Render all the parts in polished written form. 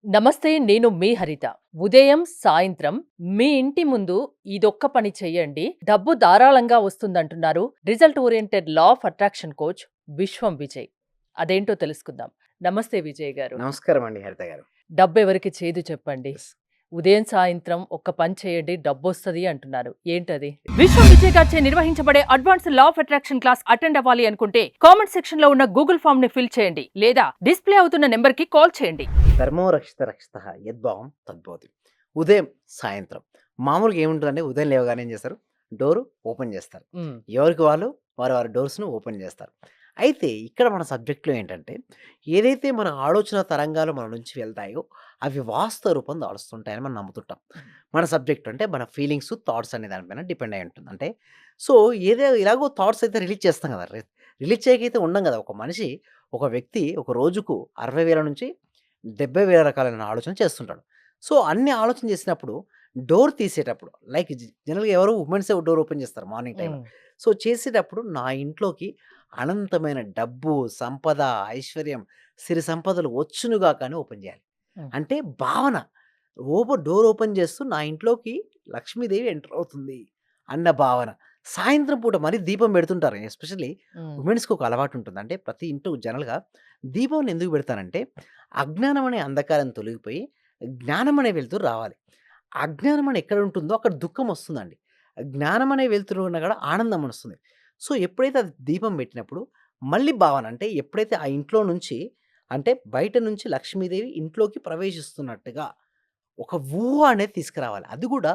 నమస్తే. నేను మీ హరిత. ఉదయం, సాయంత్రం మీ ఇంటి ముందు ఇదొక్క పని చెయ్యండి. డబ్బు ధారాళంగా వస్తుందంటున్నారు result oriented law of attraction coach Vishwam Vijay. అదేంటో తెలుసుకుందాం. నమస్తే విజయ్ గారు. నమస్కారం అండి హరిత గారు. డబ్బెవరికి చేదు చెప్పండి. యెస్. ఉదయం, సాయంత్రం ఒక్క పని చేయండి డబ్బొస్తది అంటున్నారు. ఏంటది? విశ్వం విజయ్ గారిచే నిర్వహించబడే advanced law of attraction class attend అవ్వాలి అనుకుంటే కామెంట్ సెక్షన్ లో ఉన్న గూగుల్ ఫామ్ ని ఫిల్ చేయండి లేదా డిస్ప్లే అవుతున్న నెంబర్ కి కాల్ చేయండి. ధర్మో రక్షిత రక్షితః యద్భావం తద్భవతి. ఉదయం, సాయంత్రం మామూలుగా ఏముంటదంటే ఉదయం లేవగానే ఏం చేస్తారు? డోరు ఓపెన్ చేస్తారు. హ్మ్. ఎవరికి వాళ్ళు వారి డోర్స్‌ను ఓపెన్ చేస్తారు. అయితే ఇక్కడ మన సబ్జెక్ట్‌లో ఏంటంటే ఏదైతే మన ఆలోచన తరంగాలు మన నుంచి వెళ్తాయో అవి వాస్తవ రూపం దాలుస్తుంటాయని మనం నమ్ముతుంటాం. మన సబ్జెక్ట్ అంటే మన ఫీలింగ్స్, థాట్స్ అనే దాని పైన డిపెండ్ అయి ఉంటుంది. అంటే సో ఎలాగో థాట్స్ అయితే రిలీజ్ చేస్తాం కదా! రిలీజ్ చేయకైతే ఉండం కదా! ఒక మనిషి, ఒక వ్యక్తి ఒక రోజుకు 60,000 నుంచి 70,000 రకాలైన ఆలోచన చేస్తుంటాడు. సో, అన్ని ఆలోచన చేసినప్పుడు డోర్ తీసేటప్పుడు లైక్ జనరల్‌గా ఎవరు వుమెన్సే డోర్ ఓపెన్ చేస్తారు మార్నింగ్ టైమ్‌లో. హ్మ్. సో, చేసేటప్పుడు నా ఇంట్లోకి అనంతమైన డబ్బు, సంపద, ఐశ్వర్యం, సిరి సంపదలు వచ్చునుగాక అని ఓపెన్ చేయాలి. హ్మ్. అంటే భావన. డోర్ ఓపెన్ చేస్తూ నా ఇంట్లోకి లక్ష్మీదేవి ఎంటర్ అవుతుంది అన్న భావన. సాయంత్రం పూట మరి దీపం పెడుతుంటారు. ఎస్పెషల్లీ హ్మ్. వుమెన్స్‌కి ఒక అలవాటు ఉంటుంది. అంటే ప్రతి ఇంట్లో జనరల్‌గా దీపం ఎందుకు పెడతానంటే అజ్ఞానం అనే అంధకారం తొలగిపోయి జ్ఞానం అనే వెలుతురు రావాలి. అజ్ఞానం అని ఎక్కడ ఉంటుందో అక్కడ దుఃఖం వస్తుందండి. జ్ఞానం అనే వెలుతురు ఉన్న కాడ ఆనందం వస్తుంది. సో, ఎప్పుడైతే అది దీపం పెట్టినప్పుడు మళ్ళీ భావన అంటే ఎప్పుడైతే ఆ ఇంట్లో నుంచి అంటే బయట నుంచి లక్ష్మీదేవి ఇంట్లోకి ప్రవేశిస్తున్నట్టుగా ఒక ఊహ అనేది తీసుకురావాలి. అది కూడా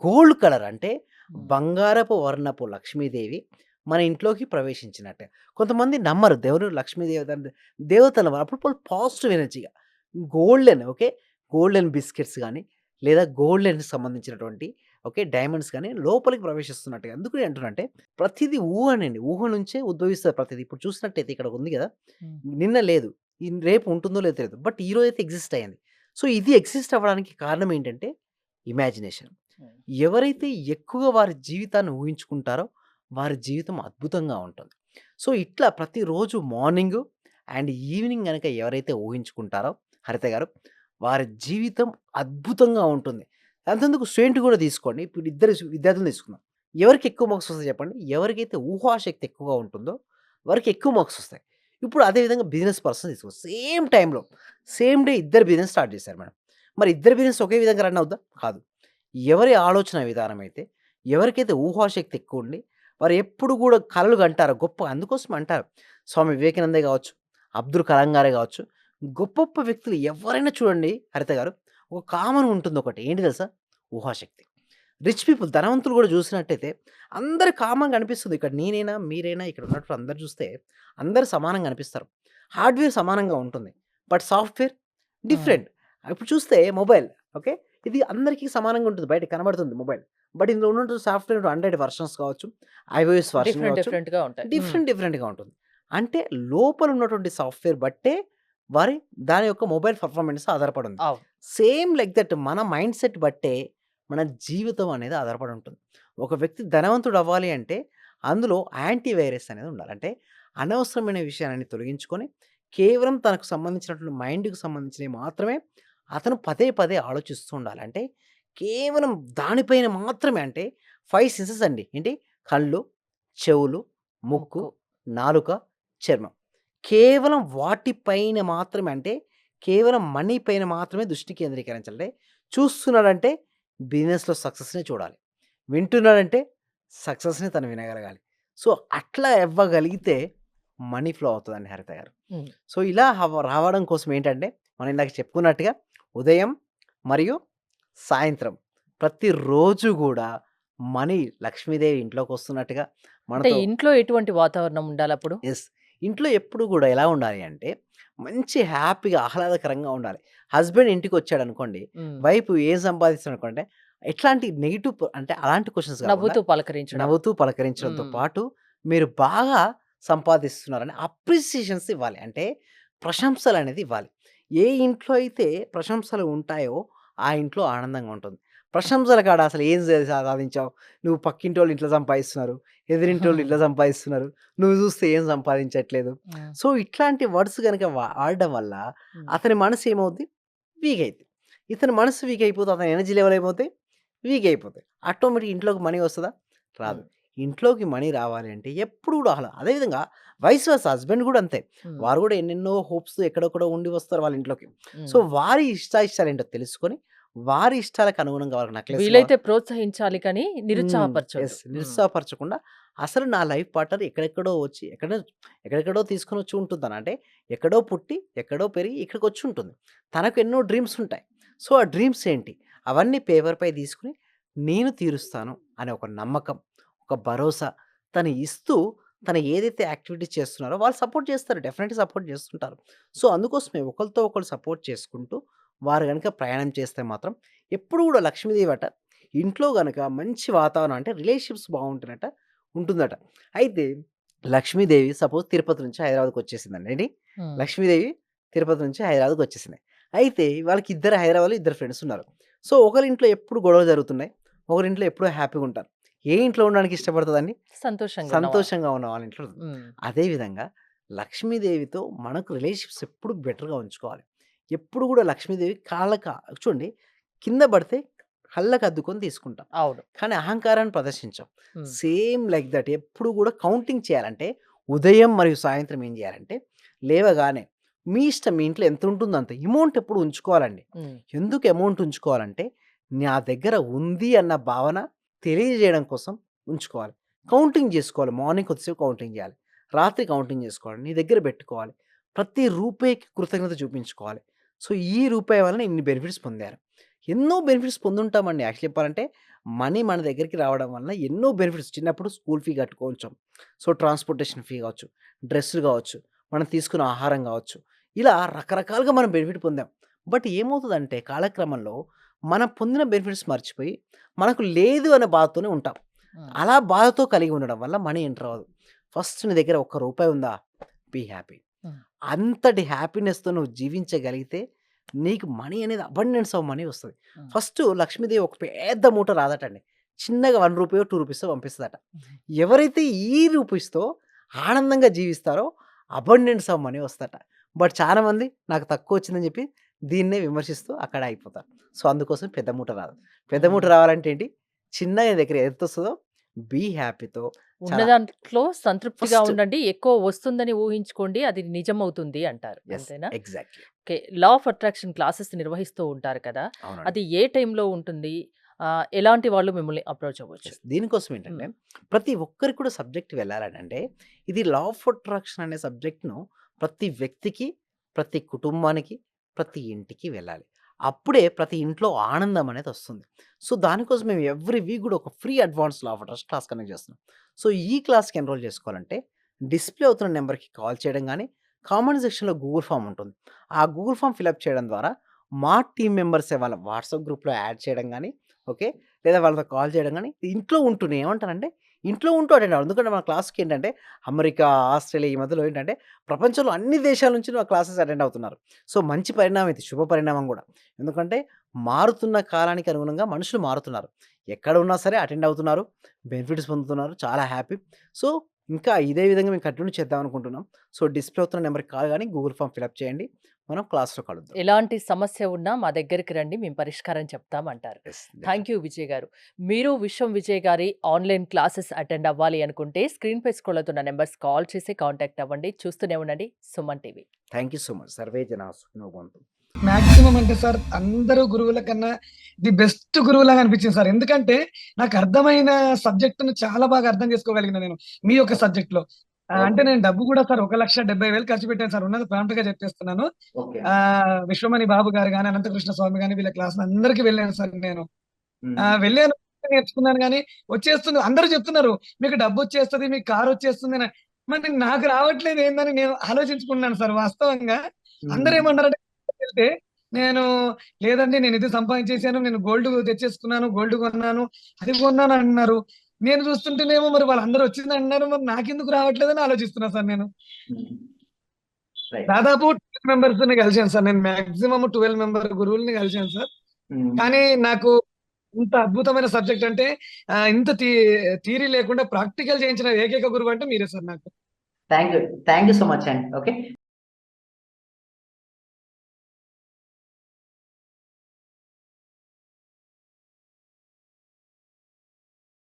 గోల్డ్ కలర్ అంటే హ్మ్. బంగారపు వర్ణపు లక్ష్మీదేవి మన ఇంట్లోకి ప్రవేశించినట్టే. కొంతమంది నమ్మరు దేవుడు లక్ష్మీదేవి దేవతలు అప్పుడు పాజిటివ్ ఎనర్జీగా గోల్డెన్ ఓకే. గోల్డెన్ బిస్కెట్స్ గాని, లేదా గోల్డెన్‌కి సంబంధించినటువంటి ఓకే. డైమండ్స్ గాని లోపలికి ప్రవేశిస్తున్నట్టుగా. ఎందుకు నేను అంటున్నానంటే ప్రతీది ఊహనండి. ఊహ నుంచే ఉద్భవిస్తది ప్రతీది. ఇప్పుడు చూసినట్టయితే ఇక్కడ ఉంది గదా! హ్మ్. నిన్న లేదు. రేపు ఉంటుందో లేదో తెలీదు. బట్ ఈరోజైతే ఎగ్జిస్ట్ అయింది. సో, ఇది ఎగ్జిస్ట్ అవ్వడానికి కారణం ఏంటంటే ఇమాజినేషన్. హ్మ్. ఎవరైతే ఎక్కువగా వారి జీవితాన్ని ఊహించుకుంటారో వారి జీవితం అద్భుతంగా ఉంటుంది. సో, ఇట్లా ప్రతిరోజు మార్నింగు అండ్ ఈవినింగ్ గనక ఎవరైతే ఊహించుకుంటారో హరిత గారు వారి జీవితం అద్భుతంగా ఉంటుంది. అంతెందుకు స్టూడెంట్ కూడా తీసుకోండి. ఇప్పుడు ఇద్దరు విద్యార్థులను తీసుకుందాం. ఎవరికి ఎక్కువ మార్క్స్ వస్తాయి చెప్పండి? ఎవరికైతే ఊహాశక్తి ఎక్కువగా ఉంటుందో వారికి ఎక్కువ మార్క్స్ వస్తాయి. ఇప్పుడు అదే విధంగా బిజినెస్ పర్సన్ తీసుకో సేమ్ టైమ్‌లో సేమ్ డే ఇద్దరు బిజినెస్ స్టార్ట్ చేశారు మేడం. మరి ఇద్దరు బిజినెస్ ఒకే విధంగా రన్ అవుద్దా? కాదు. ఎవరి ఆలోచన విధానం అయితే, ఎవరికైతే ఊహాశక్తి ఎక్కువుండి, వారు ఎప్పుడు గూడా కలలు కంటారో గొప్ప అందుకోసం అంటారు. స్వామి వివేకానందే గావచ్చు, అబ్దుల్ కలాం గారే గావచ్చు, గొప్ప గొప్ప వ్యక్తులు ఎవరైనా చూడండి హరిత గారు, ఒక కామన్ ఉంటుందొకటి. ఏంటి తెలుసా? ఊహాశక్తి. రిచ్ పీపుల్ ధనవంతులు గూడా చూసినట్టయితే, అందరు కామన్‌గా అనిపిస్తుంది. ఇక్కడ నేనైనా, మీరైనా ఇక్కడ ఉన్నప్పుడు అందరూ చూస్తే, అందరూ సమానంగా అనిపిస్తారు. హార్డ్‌వేర్ సమానంగా ఉంటుంది. బట్ సాఫ్ట్‌వేర్ హ్మ్. డిఫరెంట్. ఇప్పుడు చూస్తే మొబైల్ ఓకే. ఇది అందరికీ సమానంగా ఉంటుంది. బయట కనబడుతుంది మొబైల్. బట్ ఇందులో ఉన్నటువంటి సాఫ్ట్‌వేర్ 100 వెర్షన్స్ కావచ్చు, ఐఓఎస్ వెర్షన్ కావచ్చు, డిఫరెంట్‌గా ఉంటాయి. హ్మ్. డిఫరెంట్‌గా ఉంటుంది. అంటే లోపల ఉన్నటువంటి సాఫ్ట్‌వేర్ బట్టే వారి దాని యొక్క మొబైల్ పెర్ఫార్మన్స్ ఆధారపడి ఉంది. అవును. సేమ్ లైక్ దట్ మన మైండ్ సెట్ బట్టే మన జీవితం అనేది ఆధారపడి ఉంటుంది. ఒక వ్యక్తి ధనవంతుడు అవ్వాలి అంటే అందులో యాంటీ వైరస్ అనేది ఉండాలి. అంటే అనవసరమైన విషయాలన్నీ తొలగించుకొని కేవలం తనకు సంబంధించినటువంటి మైండ్‌కి సంబంధించినవి మాత్రమే అతను పదే పదే ఆలోచిస్తూ ఉండాలి. అంటే కేవలం దానిపైన మాత్రమే అంటే 5 సెన్సెస్ అండి. ఏంటి? కళ్ళు, చెవులు, ముక్కు, ముక్కు. నాలుక, చర్మం. కేవలం వాటి పైన మాత్రమే అంటే కేవలం మనీ పైన మాత్రమే దృష్టి కేంద్రీకరించాలి. అంటే చూస్తున్నాడంటే బిజినెస్‌లో సక్సెస్‌నే చూడాలి. వింటున్నాడంటే సక్సెస్‌ని తను వినగలగాలి. సో, అట్లా ఇవ్వగలిగితే మనీ ఫ్లో అవుతదండి హరిత గారు. హ్మ్. సో, ఇలా రావడం కోసం ఏంటంటే, మనం ఇందాక చెప్పుకున్నట్టుగా ఉదయం మరియు సాయంత్రం ప్రతిరోజు గూడా మనీ లక్ష్మీదేవి ఇంట్లోకొస్తున్నట్టుగా అంటే మనతో ఇంట్లో ఎటువంటి వాతావరణం ఉండాలప్పుడు? యెస్. ఇంట్లో ఎప్పుడు గూడా ఎలా ఉండాలి అంటే, మంచి హ్యాపీగా ఆహ్లాదకరంగా ఉండాలి. హస్బెండ్ ఇంటికొచ్చాడనుకోండి, హ్మ్. వైఫ్ ఏం సంపాదిస్తున్నాడనుకోండి, ఎట్లాంటి నెగెటివ్ అంటే అలాంటి క్వెషన్స్ గాకుండా నవ్వుతూ పలకరించడం. నవ్వుతూ పలకరించడంతో హ్మ్. పాటు మీరు బాగా సంపాదిస్తున్నారని అప్రిసియేషన్స్ ఇవ్వాలి. అంటే ప్రశంసలనేది ఇవ్వాలి. ఏ ఇంట్లో అయితే ప్రశంసలు ఉంటాయో ఆ ఇంట్లో ఆనందంగా ఉంటుంది. ప్రశంసల కాడ అసలు ఏం సాధించావు? నువ్వు పక్కింటోళ్ళు ఇంట్లో సంపాదిస్తున్నారు. ఎదిరింటోళ్ళు ఇట్లా సంపాదిస్తున్నారు. నువ్వు చూస్తే ఏం సంపాదించట్లేదు. హ్మ్. సో, ఇట్లాంటి వర్డ్స్ గనక వాడడం వల్ల హ్మ్. అతని మనసు ఏమవుద్ది? వీక్ అయిద్ది. ఇతని మనసు వీక్ అయిపోతే అతని ఎనర్జీ లెవెల్ అయిపోతే వీక్ అయిపోతాయి. ఆటోమేటిక్ ఇంట్లోకి మనీ వస్తదా? రాదు. హ్మ్. ఇంట్లోకి మనీ రావాలి అంటే ఎప్పుడు కూడా అదే విధంగా వైస్ వర్సా హస్బెండ్ కూడా అంతే. హ్మ్. వారు కూడా ఎన్నెన్నో హోప్స్‌తో ఎక్కడెక్కడో ఉండి వస్తారు వాళ్ళ ఇంట్లోకి. సో, హ్మ్. వారి ఇష్టాయిష్టాలేంటో తెలుసుకొని, వారి ఇష్టాలకు అనుగుణంగా వాళ్ళకి నెక్లెస్‌లు వీలైతే ప్రోత్సహించాలి కానీ నిరుత్సాహపరచొద్దు. హ్మ్. నిరుత్సాహపరచకుండా అసలు నా లైఫ్ పార్ట్నర్ ఎక్కడెక్కడో వచ్చి ఎక్కడెక్కడో తీసుకొనొచ్చి ఉంటుందన. అంటే ఎక్కడో పుట్టి, ఎక్కడో పెరిగి ఇక్కడికొచ్చి ఉంటుంది. తనకు ఎన్నో డ్రీమ్స్ ఉంటాయి. సో, ఆ డ్రీమ్స్ ఏంటి? అవన్నీ పేపర్‌పై తీసుకొని నేను తీరుస్తాను అనే ఒక నమ్మకం, ఒక భరోసా తను ఇస్తూ తను ఏదైతే యాక్టివిటీస్ చేస్తున్నారో వాళ్ళు సపోర్ట్ చేస్తారు. డెఫినెట్‌గా సపోర్ట్ చేస్తుంటారు. సో, అందుకోసమే ఒకళ్ళతో ఒకళ్ళు సపోర్ట్ చేసుకుంటూ వారు గనుక ప్రయాణం చేస్తే మాత్రం ఎప్పుడు కూడా లక్ష్మీదేవట ఇంట్లో గనక మంచి వాతావరణం అంటే రిలేషన్‌షిప్స్ బావుంటున్నట్ట ఉంటుందట. అయితే లక్ష్మీదేవి సపోజ్ తిరుపతి నుంచి హైదరాబాద్‌కొచ్చేసిందండి. ఏంటి? హ్మ్. లక్ష్మీదేవి తిరుపతి నుంచి హైదరాబాద్‌కొచ్చేసింది. అయితే వాళ్ళకి ఇద్దరు హైదరాబాద్‌లో ఇద్దరు ఫ్రెండ్స్ ఉన్నారు. సో, ఒకళ్ళింట్లో ఎప్పుడు గొడవలు జరుగుతున్నాయి. ఒకరింట్లో ఎప్పుడూ హ్యాపీగా ఉంటారు. ఏ ఇంట్లో ఉండడానికి ఇష్టపడతదండి? సంతోషంగా ఉన్నవా? సంతోషంగా ఉన్న వాళ్ళ ఇంట్లో. హ్మ్. అదే విధంగా లక్ష్మీదేవితో మనకు రిలేషన్‌షిప్స్ ఎప్పుడు బెటర్‌గా ఉంచుకోవాలి. ఎప్పుడు గూడా లక్ష్మీదేవి చూడండి కింద పడితే కళ్ళకద్దుకొని తీసుకుంటాం. అవును. కానీ అహంకారాన్ని ప్రదర్శించం. హ్మ్. సేమ్ లైక్ దట్ ఎప్పుడు గూడా కౌంటింగ్ చేయాలంటే ఉదయం మరియు సాయంత్రం ఏం జేయాలంటే లేవగానే మీ ఇష్టం మీ ఇంట్లో ఎంతుంటుందో అంత అమౌంట్ ఎప్పుడు ఉంచుకోవాలండి. హ్మ్. ఎందుకు అమౌంట్ ఉంచుకోవాలంటే నా దగ్గర ఉంది అన్న భావన తెలియజేయడం కోసం ఉంచుకోవాలి. కౌంటింగ్ జేసుకోవాలి. మార్నింగ్ కొద్దిసేపు కౌంటింగ్ జేయాలి. రాత్రి కౌంటింగ్ జేసుకోవాలి. నీ దగ్గర బెట్టుకోవాలి. ప్రతి రూపాయికి కృతజ్ఞత చూపించుకోవాలి. సో, ఈ రూపాయి వలన ఇన్ని బెనిఫిట్స్ పొందారు. ఎన్నో బెనిఫిట్స్ పొందుంటామండి యాక్చువల్లీ చెప్పాలంటే మనీ మన దగ్గరికి రావడం వలన ఎన్నో బెనిఫిట్స్ చిన్నప్పుడు స్కూల్ ఫీ కట్టుకోవచ్చు. సో, ట్రాన్స్‌పోర్టేషన్ ఫీ గావచ్చు, డ్రెస్సులు గావచ్చు, మనం తీసుకున్న ఆహారం గావచ్చు. ఇలా రకరకాలుగా మనం బెనిఫిట్ పొందాం. బట్ ఏమవుతదంటే కాలక్రమంలో మనం పొందిన బెనిఫిట్స్ మర్చిపోయి మనకు లేదు అనే బాధతోనే ఉంటాం. హ్మ్. అలా బాధతో కలిగి ఉండడం వల్ల మనీ ఎంటర్ అవ్వదు. ఫస్ట్ నీ దగ్గర ఒక్క రూపాయి ఉందా? Be happy. హ్మ్. అంతటి హ్యాపీనెస్‌తో నువ్వు జీవించగలిగితే నీకు మనీ అనేది అబండెన్స్ ఆఫ్ మనీ వస్తది. హ్మ్. ఫస్టు లక్ష్మీదేవి ఒక పెద్ద మూట రాదటండి. చిన్నగా రూ. 1 రూ. 2 పంపిస్తదట. హుహు. ఎవరైతే ఈ రూపీస్‌తో ఆనందంగా జీవిస్తారో అబండెన్స్ ఆఫ్ మనీ వస్తదట. బట్ చాలామంది నాకు తక్కువొచ్చిందని జెప్పి దీన్నే విమర్శిస్తూ అక్కడ ఆగిపోతారు. సో, అందుకోసం పెద్ద మూట రాదు. పెద్ద మూట హ్మ్. రావాలంటే ఏంటి? చిన్నగా నీ దగ్గర ఎంతొస్తదో బీ హ్యాపీతో ఉన్న చాలా దాంట్లో సంతృప్తిగా ఫస్ట్ ఉండండి. ఎక్కువ వస్తుందని ఊహించుకోండి. అది నిజమవుతుంది అంటారు. యెస్. అంతేనా? Exactly. Okay. Law of attraction classes నిర్వహిస్తూ ఉంటారు కదా! అవునండి. అది ఏ టైంలో ఉంటుంది? ఎలాంటి వాళ్ళు మిమ్మల్ని అప్రోచ్ అవ్వచ్చు? దీనికోసం హ్మ్. ఏంటంటే, ప్రతి ఒక్కరికి కూడా సబ్జెక్ట్ వెళ్ళాలనంటే, ఇది లా ఆఫ్ అట్రాక్షన్ అనే సబ్జెక్ట్‌ను ప్రతి వ్యక్తికి, ప్రతి కుటుంబానికి, ప్రతి ఇంటికి వెళ్ళాలి. అప్పుడే ప్రతి ఇంట్లో ఆనందం అనేదొస్తుంది. సో, దానికోసం మేము ఎవ్రీ వీక్ గూడా ఒక free advance law of attraction class conduct చేస్తున్నాం. సో, ఈ క్లాస్‌కి ఎన్రోల్ చేసుకోవాలంటే, డిస్‌ప్లే అవుతున్న నంబర్‌కి కాల్ చేయడం గానీ, కామెంట్ సెక్షన్‌లో గూగుల్ ఫార్మ్ ఉంటుంది. ఆ గూగుల్ ఫార్మ్ ఫిలప్ చేయడం ద్వారా, మా టీమ్ మెంబర్సే వాళ్ళ వాట్సాప్ గ్రూప్‌లో యాడ్ చేయడం గానీ, ఓకే. లేదా వాళ్ళతో కాల్ చేయడం గానీ, ఇంట్లో ఉంటూనే ఏమంటానంటే, ఇంట్లో ఉంటూ అటెండ్ అవ్వాలి. ఎందుకంటే మన క్లాస్‌కేంటంటే అమెరికా, ఆస్ట్రేలియా ఈ మధ్యలో ఏంటంటే ప్రపంచంలో అన్ని దేశాల నుంచి నా క్లాసెస్ అటెండ్ అవుతున్నారు. సో, మంచి పరిణామం ఇది. శుభ పరిణామం గూడా. ఎందుకంటే మారుతున్న కాలానికి అనుగుణంగా మనుషులు మారుతున్నారు. ఎక్కడ ఉన్నా సరే అటెండ్ అవుతున్నారు. బెనిఫిట్స్ పొందుతున్నారు. చాలా హ్యాపీ. సో, ఇంకా ఇదే విధంగా మేము కంటిన్యూ చేద్దాం అనుకుంటున్నాం. సో, డిస్‌ప్లే అవుతున్న నంబర్‌కి కాల్ గానీ, గూగుల్ ఫార్మ్ ఫిలప్ చేయండి. మనం క్లాస్‌లో కలుద్దాం. ఎలాంటి సమస్య ఉన్నా మా దగ్గరికి రండి. మేము పరిష్కారం చెప్తాం అంటారు. Yes. Thank definitely. You Vijay గారు. మీరు విశ్వం విజయ్ గారి ఆన్‌లైన్ క్లాసెస్ అటెండ్ అవ్వాలి అనుకుంటే స్క్రీన్‌పై స్క్రోల్ అవుతున్న నంబర్స్ కాల్ చేసి కాంటాక్ట్ అవ్వండి. చూస్తూనే ఉండండి Suman TV. Thank you so much. Survey జనా సుఖినో భవంతు. మాక్సిమం అంటే సార్ అందరూ గురువుల కన్నా ది బెస్ట్ గురువులాగా అనిపించింది సార్. ఎందుకంటే నాకు అర్థమైన సబ్జెక్ట్‌ని చాలా బాగా అర్థం చేసుకోగలిగిన నేను మీ యొక్క ఓకే. సబ్జెక్ట్‌లో. అంటే ఓకే. నేను డబ్బు కూడా సార్ 1,70,000 ఖర్చు పెట్టాను సార్. ఉన్నది ప్రాంప్ట్‌గా చెప్పేస్తున్నాను. ఓకే అండి. విశ్వమణి బాబు గారు గాని, అనంతకృష్ణ స్వామి గాని వీళ్ళ క్లాస్‌లు అందరికి వెళ్ళాను సార్ నేను. హ్మ్. వెళ్ళాను నేర్చుకున్నాను గాని వచ్చేస్తుంది అందరూ చెప్తున్నారు. మీకు డబ్బొచ్చేస్తది, మీకు కారొచ్చేస్తుంది అని. మరి నాకు రావట్లేదు ఏందని నేను ఆలోచించుకున్నాను సార్ వాస్తవంగా. హ్మ్. అందరేమన్నారంటే వెళ్తే నేను లేదండి నేను ఇది సంపాదించేసాను. నేను గోల్డ్ తెచ్చేసుకున్నాను. గోల్డ్ కొన్నాను. అది కొన్నాను అంటున్నారు. నేను చూస్తుంటేనేమో మరి వాళ్ళందరూ వచ్చిందంటున్నారు. మరి నాకెందుకు రావట్లేదని ఆలోచిస్తున్నా సార్ నేను. హ్మ్. రైట్. దాదాపు 12 మెంబర్స్‌ని కలిసాను సార్. నేను మాక్సిమం 12 మెంబర్ గురువుల్ని కలిసాను సార్. హ్మ్. కానీ నాకు ఇంత అద్భుతమైన సబ్జెక్ట్ అంటే ఇంత థియరీ లేకుండా ప్రాక్టికల్ చేయించిన ఏకైక గురువు అంటే మీరే సార్ నాకు. Thank you. Thank you so much అండి. ఓకే.